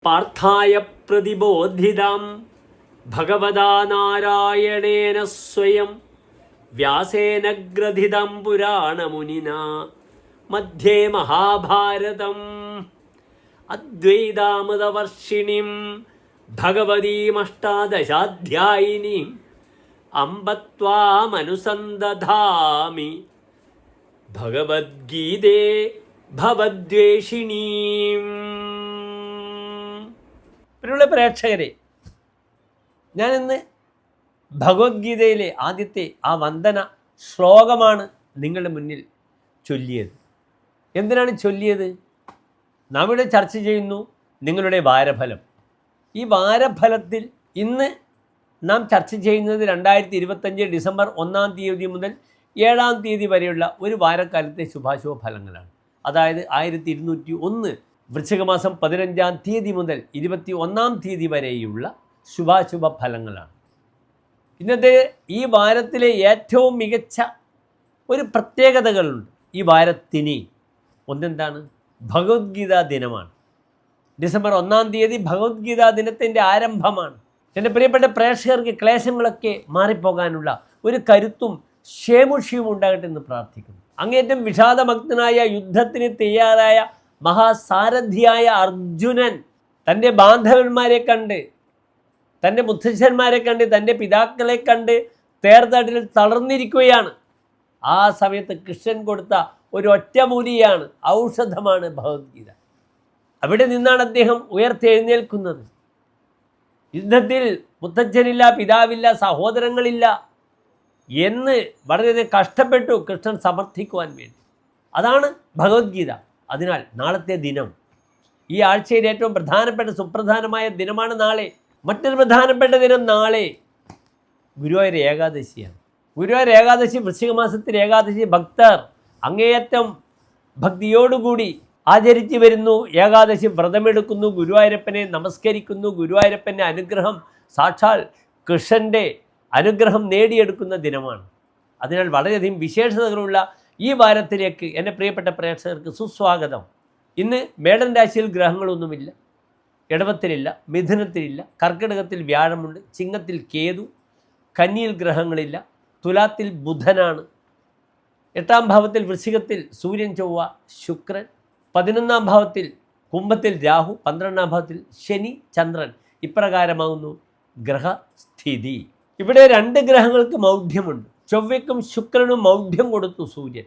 പാർത്ഥായ പ്രതിബോധിതാം ഭഗവതാ നാരായണേന സ്വയം വ്യാസേന ഗ്രഥിതം പുരാണമുനിന മധ്യേ മഹാഭാരതം അദ്വൈതാമൃതവർഷിണീം ഭഗവതീമഷ്ടാദശാധ്യായിനീം അംബത്വാമനുസന്ദധാമി ഭഗവദ്ഗീതേ ഭവദ്വേഷിണീം. പ്രിയമുള്ള പ്രേക്ഷകരെ, ഞാനിന്ന് ഭഗവത്ഗീതയിലെ ആദ്യത്തെ ആ വന്ദന ശ്ലോകമാണ് നിങ്ങളുടെ മുന്നിൽ ചൊല്ലിയത്. എന്തിനാണ് ചൊല്ലിയത്? നാം ഇവിടെ ചർച്ച ചെയ്യുന്നു നിങ്ങളുടെ വാരഫലം. ഈ വാരഫലത്തിൽ ഇന്ന് നാം ചർച്ച ചെയ്യുന്നത് 2025 ഡിസംബർ 1-ാം തീയതി മുതൽ 7-ാം തീയതി വരെയുള്ള ഒരു വാരക്കാലത്തെ ശുഭാശുഭ ഫലങ്ങളാണ്. അതായത് 1201 വൃശ്ചികമാസം 15-ാം തീയതി മുതൽ 21-ാം തീയതി വരെയുള്ള ശുഭാശുഭ ഫലങ്ങളാണ്. ഇന്നത്തെ ഈ വാരത്തിലെ ഏറ്റവും മികച്ച ഒരു പ്രത്യേകതകളുണ്ട് ഈ വാരത്തിന്. ഒന്നെന്താണ്? ഭഗവത്ഗീതാ ദിനമാണ്. ഡിസംബർ 1-ാം തീയതി ഭഗവത്ഗീതാ ദിനത്തിൻ്റെ ആരംഭമാണ്. എൻ്റെ പ്രിയപ്പെട്ട പ്രേക്ഷകർക്ക് ക്ലേശങ്ങളൊക്കെ മാറിപ്പോകാനുള്ള ഒരു കരുത്തും ക്ഷേമുഷിയും ഉണ്ടാകട്ടെ എന്ന് പ്രാർത്ഥിക്കുന്നു. അങ്ങേറ്റം വിഷാദഭക്തനായ യുദ്ധത്തിന് തയ്യാറായ മഹാസാരഥിയായ അർജുനൻ തൻ്റെ ബാന്ധവന്മാരെ കണ്ട്, തൻ്റെ മുത്തശ്ശന്മാരെ കണ്ട്, തൻ്റെ പിതാക്കളെ കണ്ട് തേർതടിൽ തളർന്നിരിക്കുകയാണ്. ആ സമയത്ത് കൃഷ്ണൻ കൊടുത്ത ഒരു ഒറ്റമൂലിയാണ്, ഔഷധമാണ് ഭഗവത്ഗീത. അവിടെ നിന്നാണ് അദ്ദേഹം ഉയർത്തെഴുന്നേൽക്കുന്നത്. യുദ്ധത്തിൽ മുത്തച്ഛനില്ല, പിതാവില്ല, സഹോദരങ്ങളില്ല എന്ന് വളരെയധികം കഷ്ടപ്പെട്ടു കൃഷ്ണൻ സമർത്ഥിക്കുവാൻ വേണ്ടി. അതാണ് ഭഗവത്ഗീത. അതിനാൽ നാളത്തെ ദിനം, ഈ ആഴ്ചയിൽ ഏറ്റവും പ്രധാനപ്പെട്ട സുപ്രധാനമായ ദിനമാണ് നാളെ. മറ്റൊരു പ്രധാനപ്പെട്ട ദിനം നാളെ ഗുരുവായൂർ ഏകാദശിയാണ്. ഗുരുവായൂർ ഏകാദശി, വൃശ്ചിക മാസത്തിലെ ഏകാദശി ഭക്തർ അങ്ങേയറ്റം ഭക്തിയോടുകൂടി ആചരിച്ചു വരുന്നു. ഏകാദശി വ്രതമെടുക്കുന്നു, ഗുരുവായൂരപ്പനെ നമസ്കരിക്കുന്നു, ഗുരുവായൂരപ്പൻ്റെ അനുഗ്രഹം, സാക്ഷാൽ കൃഷ്ണൻ്റെ അനുഗ്രഹം നേടിയെടുക്കുന്ന ദിനമാണ്. അതിനാൽ വളരെയധികം വിശേഷതകളുള്ള ഈ വാരത്തിലേക്ക് എൻ്റെ പ്രിയപ്പെട്ട പ്രേക്ഷകർക്ക് സുസ്വാഗതം. ഇന്ന് മേടൻ രാശിയിൽ ഗ്രഹങ്ങളൊന്നുമില്ല. ഇടവത്തിലില്ല, മിഥുനത്തിലില്ല, കർക്കിടകത്തിൽ വ്യാഴമുണ്ട്, ചിങ്ങത്തിൽ കേതു, കന്നിയിൽ ഗ്രഹങ്ങളില്ല, തുലാത്തിൽ ബുധനാണ്, 8-ാം ഭാവത്തിൽ വൃശ്ചികത്തിൽ സൂര്യൻ, ചൊവ്വ, ശുക്രൻ, 11-ാം ഭാവത്തിൽ കുംഭത്തിൽ രാഹു, 12-ാം ഭാവത്തിൽ ശനി, ചന്ദ്രൻ. ഇപ്രകാരമാകുന്നു ഗ്രഹസ്ഥിതി. ഇവിടെ 2 ഗ്രഹങ്ങൾക്ക് മൗഢ്യമുണ്ട്. ചൊവ്വയ്ക്കും ശുക്രനും മൗഢ്യം കൊടുത്തു സൂര്യൻ.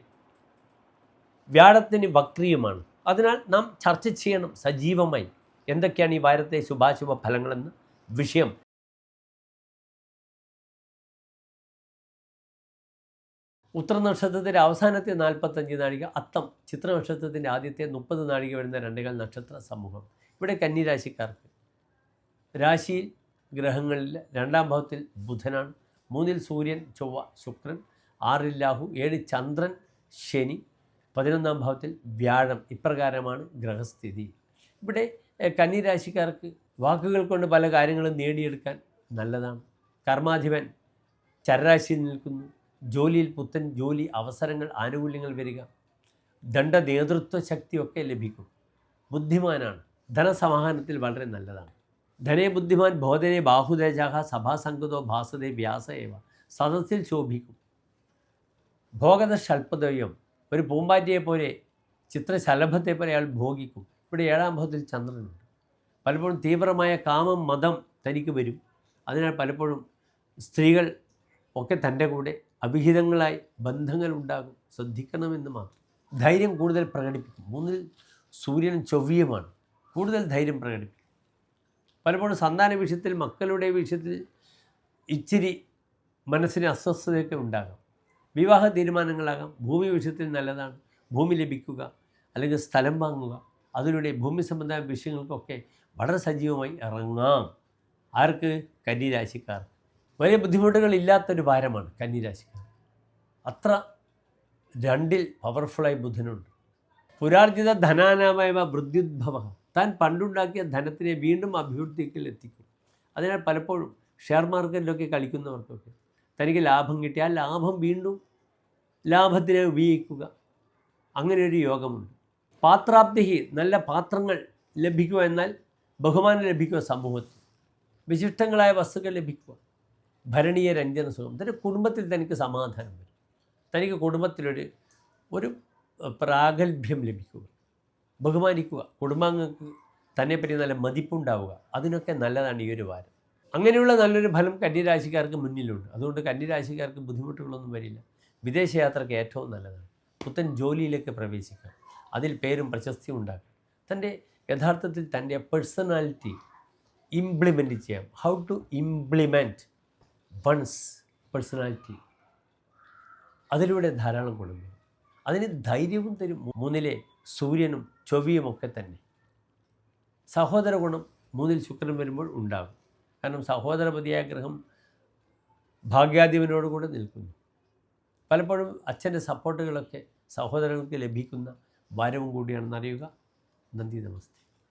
വ്യാഴത്തിന് വക്രിയുമാണ്. അതിനാൽ നാം ചർച്ച ചെയ്യണം സജീവമായി എന്തൊക്കെയാണ് ഈ വാരത്തെ ശുഭാശുഭ ഫലങ്ങളെന്ന വിഷയം. ഉത്തര നക്ഷത്രത്തിൻ്റെ അവസാനത്തെ 45 നാഴിക, അത്തം ചിത്ര നക്ഷത്രത്തിൻ്റെ ആദ്യത്തെ 30 നാഴിക വരുന്ന 2 നക്ഷത്ര സമൂഹം. ഇവിടെ കന്നിരാശിക്കാർക്ക് രാശിയിൽ ഗ്രഹങ്ങളിൽ 2-ാം ഭാവത്തിൽ ബുധനാണ്, 3-ൽ സൂര്യൻ, ചൊവ്വ, ശുക്രൻ, 6-ൽ രാഹു, 7 ചന്ദ്രൻ, ശനി, 11-ാം ഭാവത്തിൽ വ്യാഴം. ഇപ്രകാരമാണ് ഗ്രഹസ്ഥിതി. ഇവിടെ കന്നിരാശിക്കാർക്ക് വാക്കുകൾ കൊണ്ട് പല കാര്യങ്ങളും നേടിയെടുക്കാൻ നല്ലതാണ്. കർമാധിപൻ ചരരാശിയിൽ നിൽക്കുന്നു. ജോലിയിൽ പുത്തൻ ജോലി അവസരങ്ങൾ, ആനുകൂല്യങ്ങൾ വരിക, ദണ്ഡ നേതൃത്വ ശക്തിയൊക്കെ ലഭിക്കും. ബുദ്ധിമാനാണ്. ധനസമാഹരണത്തിൽ വളരെ നല്ലതാണ്. ധനേ ബുദ്ധിമാൻ ബോധനെ ബാഹുദേജാഹ സഭാസംഗതോ ഭാസതേ വ്യാസേവ. സദസ്സിൽ ശോഭിക്കും. ഭോഗത ശൽപദ്വയം, ഒരു പൂമ്പാറ്റയെ പോലെ, ചിത്രശലഭത്തെ പോലെ അയാൾ ഭോഗിക്കും. ഇവിടെ 7-ാം ഭാവത്തിൽ ചന്ദ്രനുണ്ട്. പലപ്പോഴും തീവ്രമായ കാമം, മതം തനിക്ക് വരും. അതിനാൽ പലപ്പോഴും സ്ത്രീകൾ ഒക്കെ തൻ്റെ കൂടെ അവിഹിതങ്ങളായി ബന്ധങ്ങൾ ഉണ്ടാകും. ശ്രദ്ധിക്കണമെന്ന് മാത്രം. ധൈര്യം കൂടുതൽ പ്രകടിപ്പിക്കും. 3-ൽ സൂര്യനും ചൊവ്വയുമാണ്. കൂടുതൽ ധൈര്യം പ്രകടിപ്പിക്കും. പലപ്പോഴും സന്താന വിഷയത്തിൽ, മക്കളുടെ വിഷയത്തിൽ ഇച്ചിരി മനസ്സിന് അസ്വസ്ഥതയൊക്കെ ഉണ്ടാകാം. വിവാഹ തീരുമാനങ്ങളാകാം. ഭൂമി വിഷയത്തിൽ നല്ലതാണ്. ഭൂമി ലഭിക്കുക അല്ലെങ്കിൽ സ്ഥലം വാങ്ങുക, അതിലൂടെ ഭൂമി സംബന്ധമായ വിഷയങ്ങൾക്കൊക്കെ വളരെ സജീവമായി ഇറങ്ങാം. ആർക്ക്? കന്നിരാശിക്കാർ. വലിയ ബുദ്ധിമുട്ടുകളില്ലാത്തൊരു വാരമാണ് കന്നിരാശിക്കാർ. അത്ര 2-ൽ പവർഫുള്ളായി ബുധനുണ്ട്. പുരാർജിത ധനാനാമയ വൃദ്ധ്യുദ്ഭവ, താൻ പണ്ടുണ്ടാക്കിയ ധനത്തിനെ വീണ്ടും അഭിവൃദ്ധിയിൽ എത്തിക്കും. അതിനാൽ പലപ്പോഴും ഷെയർ മാർക്കറ്റിലൊക്കെ കളിക്കുന്നവർക്കൊക്കെ തനിക്ക് ലാഭം കിട്ടിയ ആ ലാഭം വീണ്ടും ലാഭത്തിനെ ഉപയോഗിക്കുക, അങ്ങനെ ഒരു യോഗമുണ്ട്. പാത്രാപ്തി, നല്ല പാത്രങ്ങൾ ലഭിക്കുക. എന്നാൽ ബഹുമാനം ലഭിക്കുക സമൂഹത്തിൽ, വിശിഷ്ടങ്ങളായ വസ്തുക്കൾ ലഭിക്കുക, ഭരണീയ രഞ്ജന സുഖം, തൻ്റെ കുടുംബത്തിൽ തനിക്ക് സമാധാനം വരും, തനിക്ക് കുടുംബത്തിലൊരു ഒരു പ്രാഗൽഭ്യം ലഭിക്കുക, ബഹുമാനിക്കുക, കുടുംബാംഗങ്ങൾക്ക് തന്നെപ്പറ്റി നല്ല മതിപ്പുണ്ടാവുക, അതിനൊക്കെ നല്ലതാണ് ഈ ഒരു വാരം. അങ്ങനെയുള്ള നല്ലൊരു ഫലം കന്യരാശിക്കാർക്ക് മുന്നിലുണ്ട്. അതുകൊണ്ട് കന്യരാശിക്കാർക്ക് ബുദ്ധിമുട്ടുകളൊന്നും വരില്ല. വിദേശയാത്രയ്ക്ക് ഏറ്റവും നല്ലതാണ്. പുത്തൻ ജോലിയിലേക്ക് പ്രവേശിക്കാം, അതിൽ പേരും പ്രശസ്തിയും ഉണ്ടാക്കാം, തൻ്റെ യഥാർത്ഥത്തിൽ തൻ്റെ പേഴ്സണാലിറ്റി ഇംപ്ലിമെൻറ്റ് ചെയ്യാം. How to implement one's personality, അതിലൂടെ ധാരാളം ഗുണം വരും. അതിന് ധൈര്യവും തരും. 3-ലെ സൂര്യനും ചൊവ്വയുമൊക്കെ തന്നെ. സഹോദര ഗുണം 3-ൽ ശുക്രൻ വരുമ്പോൾ ഉണ്ടാകും. കാരണം സഹോദരപതിയായ ഗ്രഹം ഭാഗ്യാധിപനോടുകൂടെ നിൽക്കുന്നു. പലപ്പോഴും അച്ഛൻ്റെ സപ്പോർട്ടുകളൊക്കെ സഹോദരങ്ങൾക്ക് ലഭിക്കുന്ന വാരവും കൂടിയാണെന്ന് അറിയുക. നന്ദി, നമസ്തേ.